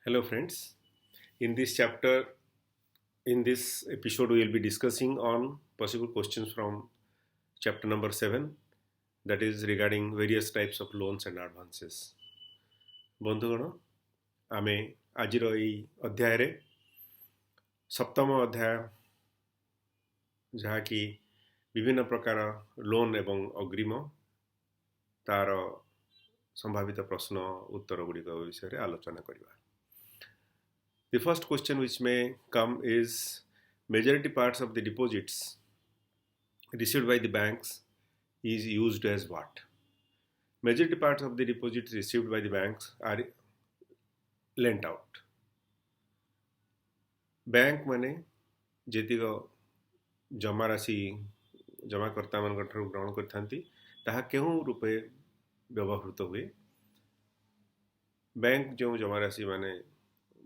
Hello, friends. In this chapter, in this episode, we will be discussing on possible questions from chapter number 7, that is regarding various types of loans and advances. ବନ୍ଧୁଗଣ ଆମେ ଆଜିର ଏହି ଅଧ୍ୟାୟରେ ସପ୍ତମ ଅଧ୍ୟାୟ ଯାହାକି ବିଭିନ୍ନ ପ୍ରକାର ଲୋନ୍ ଏବଂ ଅଗ୍ରିମ ତାର ସମ୍ଭାବିତ ପ୍ରଶ୍ନ ଉତ୍ତର ଗୁଡ଼ିକ ବିଷୟରେ ଆଲୋଚନା କରିବା. The first question which may come is majority parts of the deposits received by the banks is used as what? Majority parts of the deposits received by the banks are lent out. Bank माने जेतिक जमा राशि जमाकर्ता मान ग्रहण करथांती ताहा केहू रूपे व्यवहृत हुए. Bank जो जमा राशि माने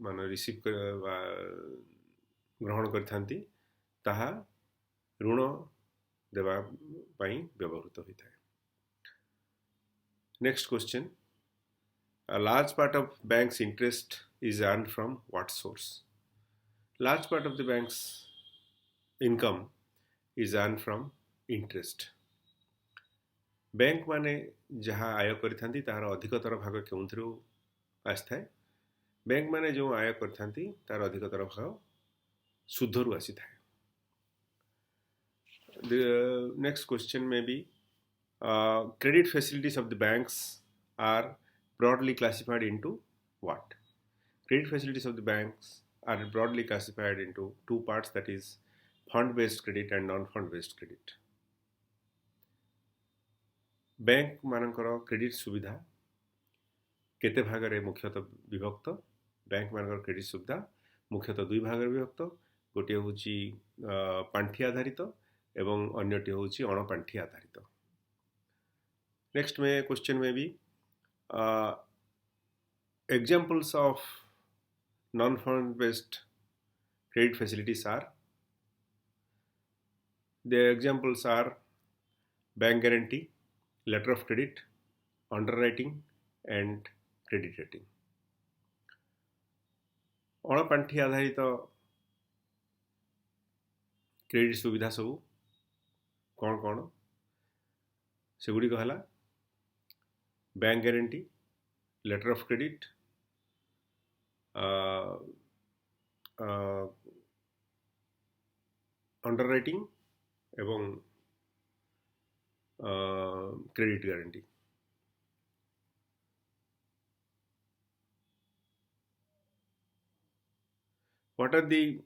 मान रिसीव ग्रहण करथांती ताहा ऋण देवा पाई व्यवहृत होता है. Next question. A large part of bank's interest is earned from what source? Large part of the bank's income is earned from interest. Bank माने जहाँ आय करथांती तार अधिकतर भाग केउंथरु आस्थाय. बैंक माने जो आय करथांती तार अधिकतर भाग सुधरु आसीथाय. The next question may be credit facilities of the banks are broadly classified into what? Credit facilities of the banks are broadly classified into two parts, that is fund-based credit and non-fund-based credit. Bank मानकर credit सुविधा केते भागरे मुख्यतः विभक्त. Bank मानकर credit सुविधा मुख्यतः दुई भागरे विभक्त. गोटे होची पांठी आधारित एवं अन्यटी होची अणपांठी आधारित. Next question may be examples of non-fund based credit facilities are. The examples are bank guarantee, letter of credit, underwriting and credit rating. अणपांठी आधारित क्रेडिट सुविधा सबू कौन कौन से गुड़ी कहला bank guarantee, letter of credit, underwriting एवं credit guarantee. What are the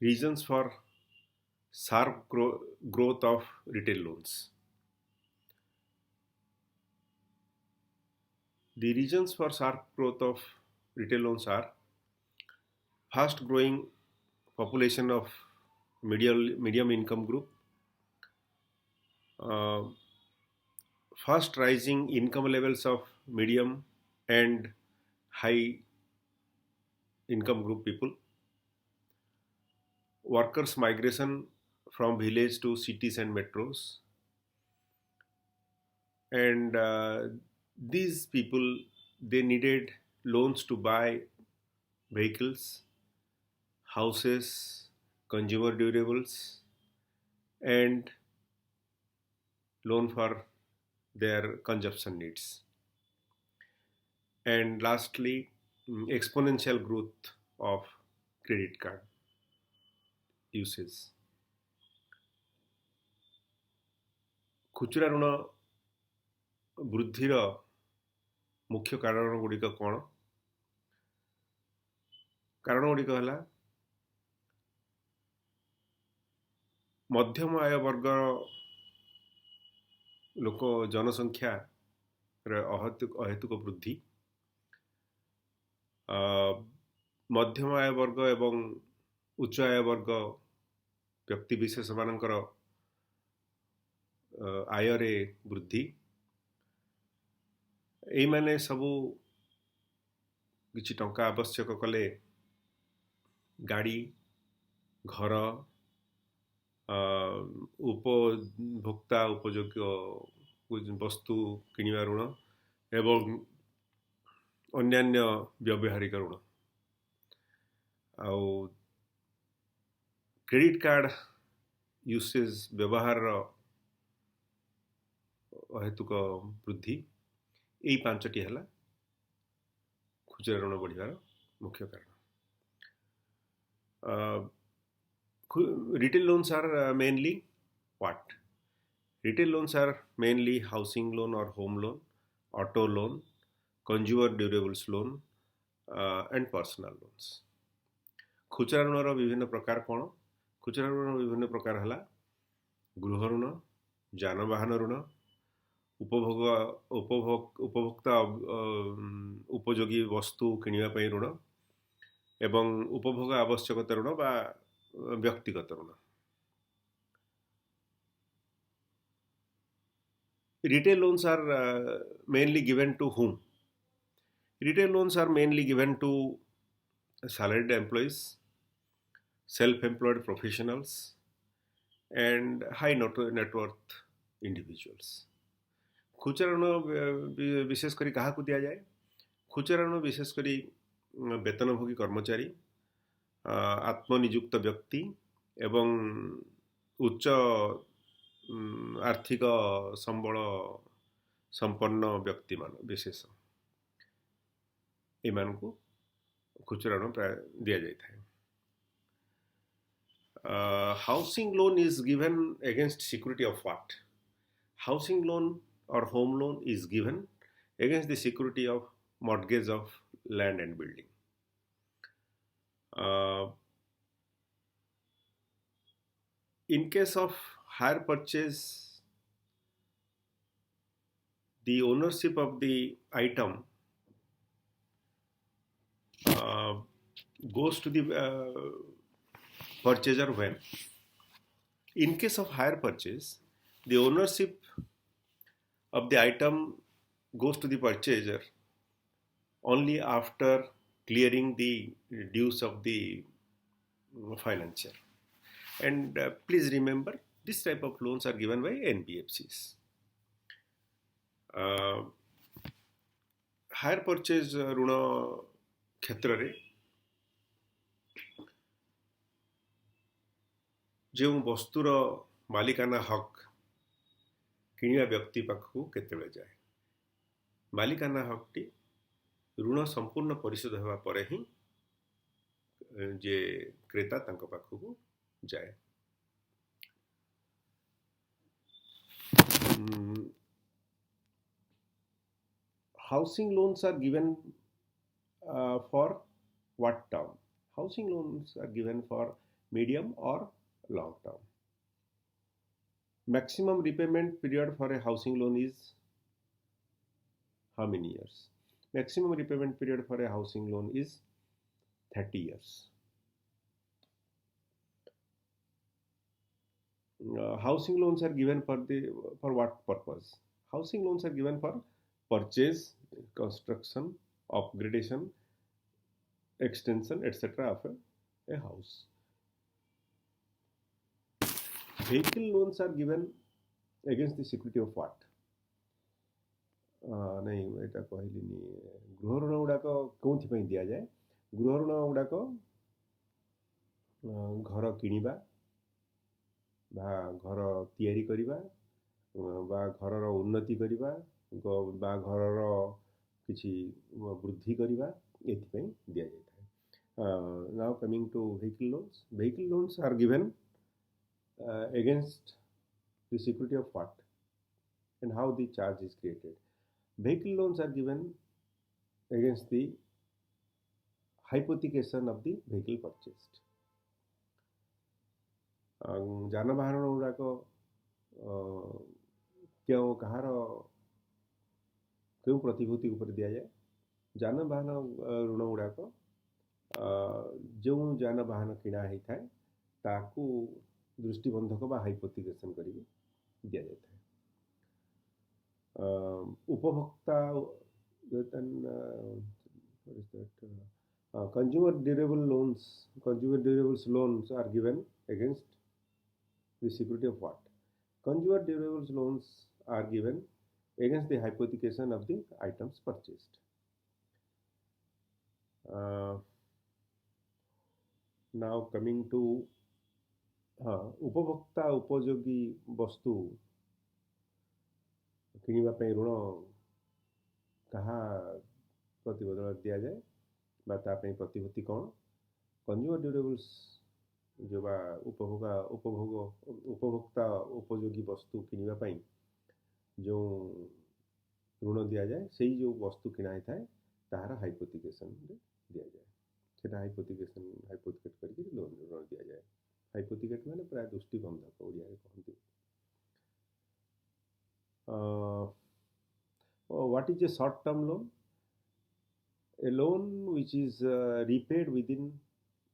reasons for sharp growth of retail loans? The reasons for sharp growth of retail loans are fast growing population of medium income group, fast rising income levels of medium and high income group people, workers migration from village to cities and metros, and these people, they needed loans to buy vehicles, houses, consumer durables and loan for their consumption needs. And lastly, exponential growth of credit card usage. खुचरा ऋण वृद्धिर मुख्य कारण गुड़िक कौन? कारण गुड़िक है मध्यम आय वर्ग लोक जनसंख्या अहेतुक वृद्धि, मध्यम आय वर्ग एवं उच्च आय वर्ग व्यक्ति विशेष मानकर आय रे वृद्धि, एई माने सबू किछि टंका आवश्यक कले गाड़ी, घर, उपभोक्ता उपयोग्य वस्तु किनिबा ऋण एवं अन्यान्य व्यावहारिक ऋण आउ क्रेडिट कार्ड यूसेज व्यवहार हेतुक वृद्धि यही पांचटी है खुचरा ऋण बढ़ियार मुख्य कारण. Retail loans are mainly what? Retail loans are mainly housing loan or home loan, auto loan, consumer durables loan, and personal loans. खुचरा ऋणर विभिन्न प्रकार कौन? खुचरा ऋण विभिन्न प्रकार है गृह ऋण, जानवाहन ऋण, उपभोक्ता उपयोगी वस्तु किनिबा पई ऋण एवं उपभोग आवश्यकता ऋण बा व्यक्तिगत ऋण. Retail loans are mainly given to whom? Retail loans are mainly given to salaried employees, self-employed professionals, and high net worth individuals. खुचरा ऋण विशेष करी कहा को दिया जाए? खुचरा ऋण विशेष करी वेतनभोगी कर्मचारी, आत्मनियुक्त व्यक्ति एवं उच्च आर्थिक संबल संपन्न व्यक्ति मान विशेष एमान को खुचरा ऋण प्राय दिया जाता है. Housing loan is given against security of what? Housing loan or home loan is given against the security of mortgage of land and building. In case of hire purchase, the ownership of the item goes to the purchaser when? In case of hire purchase, the ownership of the item goes to the purchaser only after clearing the dues of the financier. And please remember, this type of loans are given by NBFCs. Hire purchase ऋण क्षेत्र रे जो वस्तुर मालिकाना हक किनिया व्यक्ति पाखु केतेबेले जाए? मालिकाना हकटी ऋण संपूर्ण परिशोध होगा परे ही जे क्रेता तांको पाखु जाए. Housing loans are given for what term? Housing loans are given for medium or long term. Maximum repayment period for a housing loan is how many years? Maximum repayment period for a housing loan is 30 years. Housing loans are given for what purpose? Housing loans are given for purchase, construction, upgradation, extension, etc. of a house. Vehicle loans are given against the security of what? नहीं एटा कहलिनी. गृह ऋण गुड़ाक कौन दिया जाए? गृह ऋण गुड़ाक घर किनिबा बा घर तैयारी करिबा बा घरर उन्नति करिबा बा घरर किछि वृद्धि करिबा एथि दिया जाता है. Now coming to vehicle loans. Vehicle loans are given against the security of what and how the charge is created? Vehicle loans are given against the hypothecation of the vehicle purchased. जानवाहन गुड़ाक क्यों कहार क्यों प्रतिभूति उपर दिया जाए? जानवाहन ऋण गुड़ाक जो जानवाहन किणा होता है ताकू दृष्टिबंधक बा हाइपोथिकेशन करी दिया जाता है. उपभोक्ता consumer durables loans are given against the security of what? Consumer durables loans are given against the hypothecation of the items purchased. Now coming to हाँ उपभोक्ता उपयोगी वस्तु किଣିବା ପାଇଁ ଋଣ କାହା ପ୍ରତିବଦଳ ଦିଆଯାଏ ବା ତା ପାଇଁ ପ୍ରତିଭୂତି କ'ଣ କଞ୍ଜ୍ୟୁମର ଡ୍ୟୁରେବଲ୍ସ जो बा उपभोक्ता उपयोगी वस्तु किଣିବା ପାଇଁ जो ऋण दि जाए से जो वस्तु किणा थाए तार हाइपोथिकेशन दि जाए से हाइपोथिकेट करके लोन ऋण दि जाए हाइपोथिकेट माने प्राय दृष्टिबंधक ओडिया कहते what is a short term loan a loan which is repaid within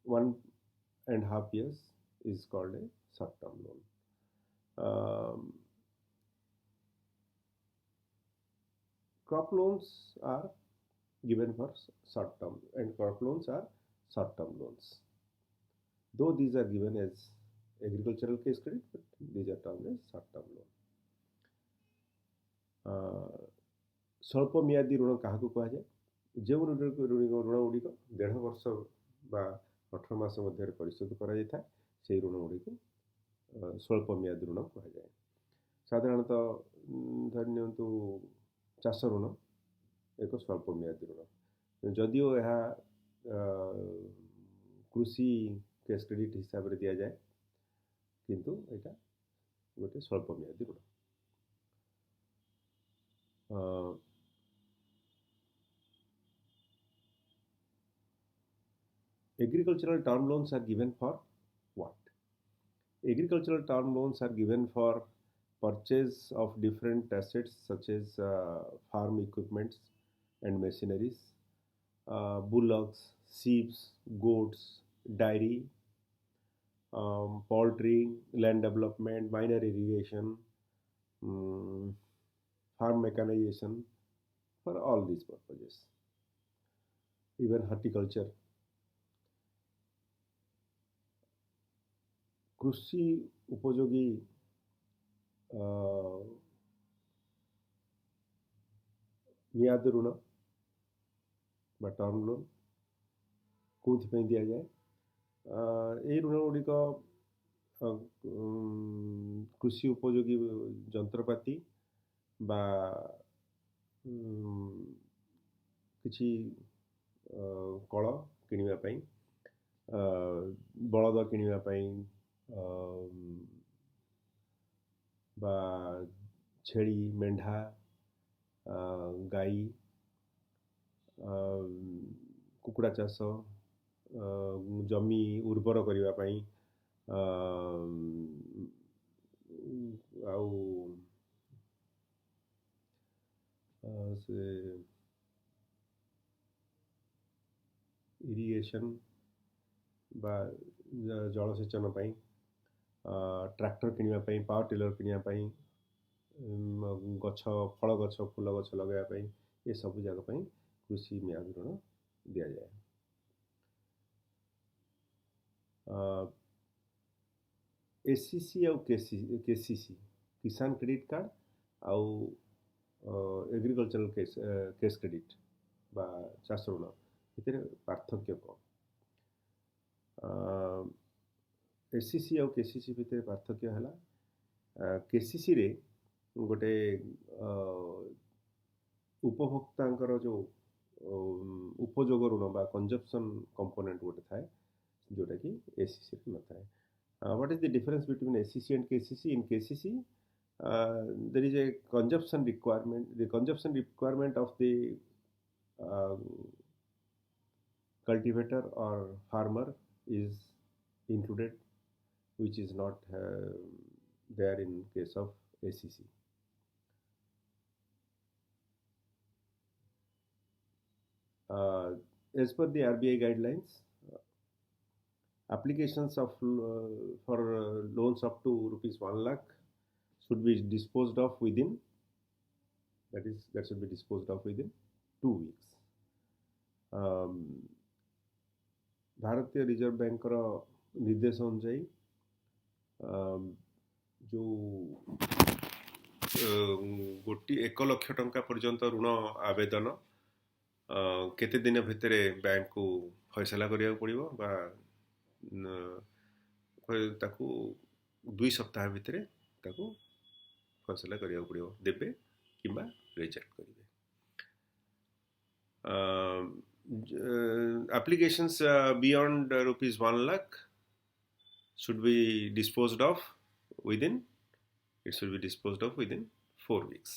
1.5 years is called a short term loan. Crop loans are given for short term and crop loans are short term loans. Though these are given as agricultural case credit, but these are termed as short term loan. स्वल्प मियादी ऋण क्या कहुए जो ऋण गुड़िक 1.5 वर्ष बा 18 मास मध्य परिशोध करा से ऋण गुड़िक स्वल्प मियादी ऋण कहुए साधारणतः धरनियंतु चाष ऋण एक स्वल्प मियादी ऋण जदिओ यह कृषि कैश क्रेडिट हिसाब से दि जाए किंतु यहाँ गोटे स्वल्प मियादी ऋण agricultural term loans are given for what? Agricultural term loans are given for purchase of different assets such as farm equipments and machineries, bullocks, sheep, goats, dairy, poultry, land development, minor irrigation, farm mechanization, for all these purposes, even horticulture. कृषि उपयोगी मियाद ऋण बा term loan कौन दि जाए ये ऋण गुड़िक कृषि उपयोगी जंत्रपाति बा किछि कल किनिबा पई बलद किनिबा पई बा छेली मेंढा गाई कुकुड़ा चाष जमी उर्वर करने से इरिगेशन बा जलसेचन ट्रैक्टर किनिबा पावर टिलर किनिबा गछ फल गछ फूल गछ लगाइबा ये सब जगह कृषि मियाद ऋण दि जाए एसीसी और केसीसी किसान क्रेडिट कार्ड आउ एग्रीकल्चरल केस क्रेडिट बा चाष ऋण भितर पार्थक्य कौन एसीसी और केसीसी भितर पार्थक्य है केसीसी रे गोटे उपभोक्ता जो उपयोग ऋण बा कंजप्शन कंपोनेंट गोटे थाए जोटा कि एसीसी न थाए what is the difference between ACC and KCC in KCC there is a consumption requirement. The consumption requirement of the cultivator or farmer is included, which is not there in case of ACC. As per the RBI guidelines, applications of for loans up to rupees 1 lakh should be disposed of within, that should be disposed of within 2 weeks. भारतीय reserve bank निर्देश अनुसार जो 1 लाख टंका पर्यंत ऋण आवेदन केते दिन भितर बैंक को फैसला करिया पड़िबो बा ताकू 2 सप्ताह भितर ताकू फैसला करिया पड़िबो देबे किंबा रिजेक्ट करिवे. Applications beyond rupees 1 lakh should be disposed of within 4 weeks.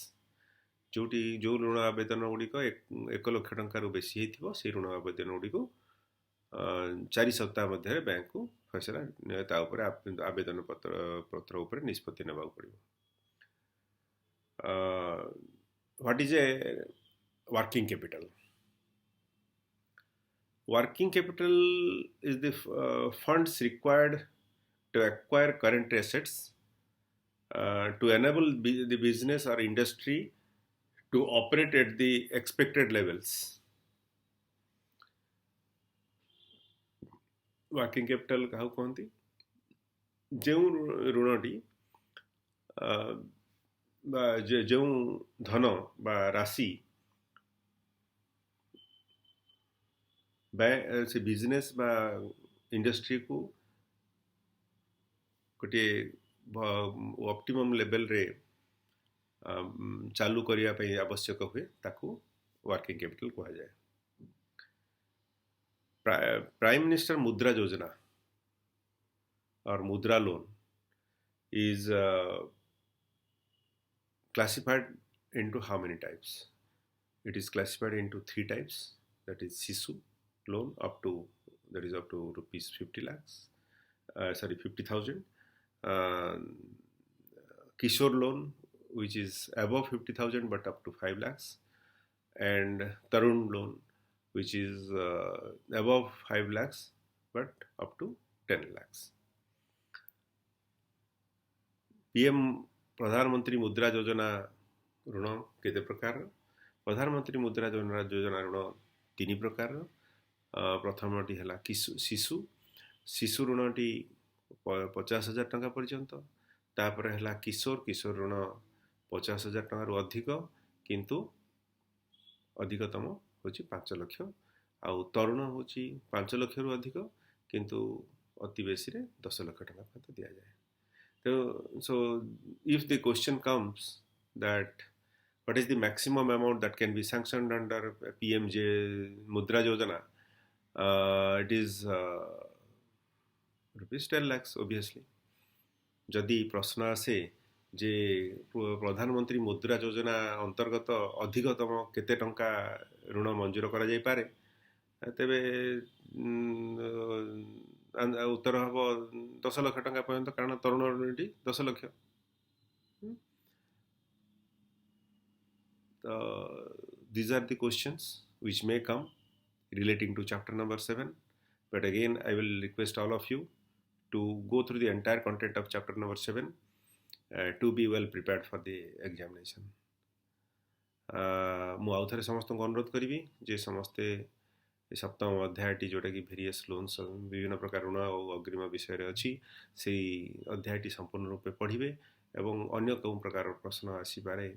जोटी जो ऋण आवेदन गुड़िक 1 लाख टंकार बेसी होइथिबो से ऋण आवेदन गुड़िक 4 सप्ताह मध्य बैंक को फैसला ता ऊपर आवेदन पत्र ऊपर निष्पत्ति नेबाक पड़िबो. What is a working capital? Working capital is the funds required to acquire current assets to enable the business or industry to operate at the expected levels. Working capital काहू कहती जो ऋणटी जो धन बा राशि से बिजनेस बा इंडस्ट्री को गोटे ऑप्टिमम लेवल रे चालू करिया पे आवश्यक हुए ताकू वर्किंग कैपिटल कहा जाए. प्राइम मिनिस्टर मुद्रा योजना और मुद्रा loan is classified into how many types? It is classified into 3 types, that is Shisu loan up to rupees 50 lakhs, 50,000, Kishore loan which is above 50,000 but up to 5 lakhs, and Tarun loan which is above 5 lakhs but up to 10 lakhs. PM प्रधानमंत्री मुद्रा योजना ऋण केते प्रकार? प्रधानमंत्री मुद्रा योजना ऋण 3 प्रकार. प्रथमटी है शिशु ऋणटी 50,000 टंका पर्यंत. तापर है किशोर ऋण 50,000 टंका अधिक किंतु अधिकतम होची 5 लाख. आउ तरुण होची 5 लाख रु अधिक किंतु अति बेसी रे 10 लाख टंका पता दिया जाए. So if the question comes that what is the maximum amount that can be sanctioned under PMJ Mudra Yojana, it is rupees 10 lakhs obviously. जदि प्रश्न आसे जे प्रधानमंत्री मुद्रा योजना अंतर्गत अधिकतम केते टंका ऋण मंजूर करा जाय पारे तेबे उत्तर हम 10 लाख टंका पर्यंत कारण तरुण ऋणटी 10 lakh. These are the questions which may come relating to chapter number 7, but again I will request all of you to go through the entire content of chapter number 7 to be well prepared for the examination. मु आउ थरे समस्त को अनुरोध करी जे समस्ते सप्तम अध्यायटी जोटा कि भेरियस लोन्स विभिन्न प्रकार ऋण और अग्रिम विषय अच्छी से अध्यायटी संपूर्ण रूपे पढ़िबे एवं अन्य कौ प्रकार प्रश्न आसीपारे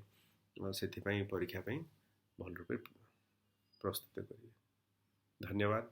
से परीक्षा भल रूपे प्रस्तुत करेंगे. धन्यवाद.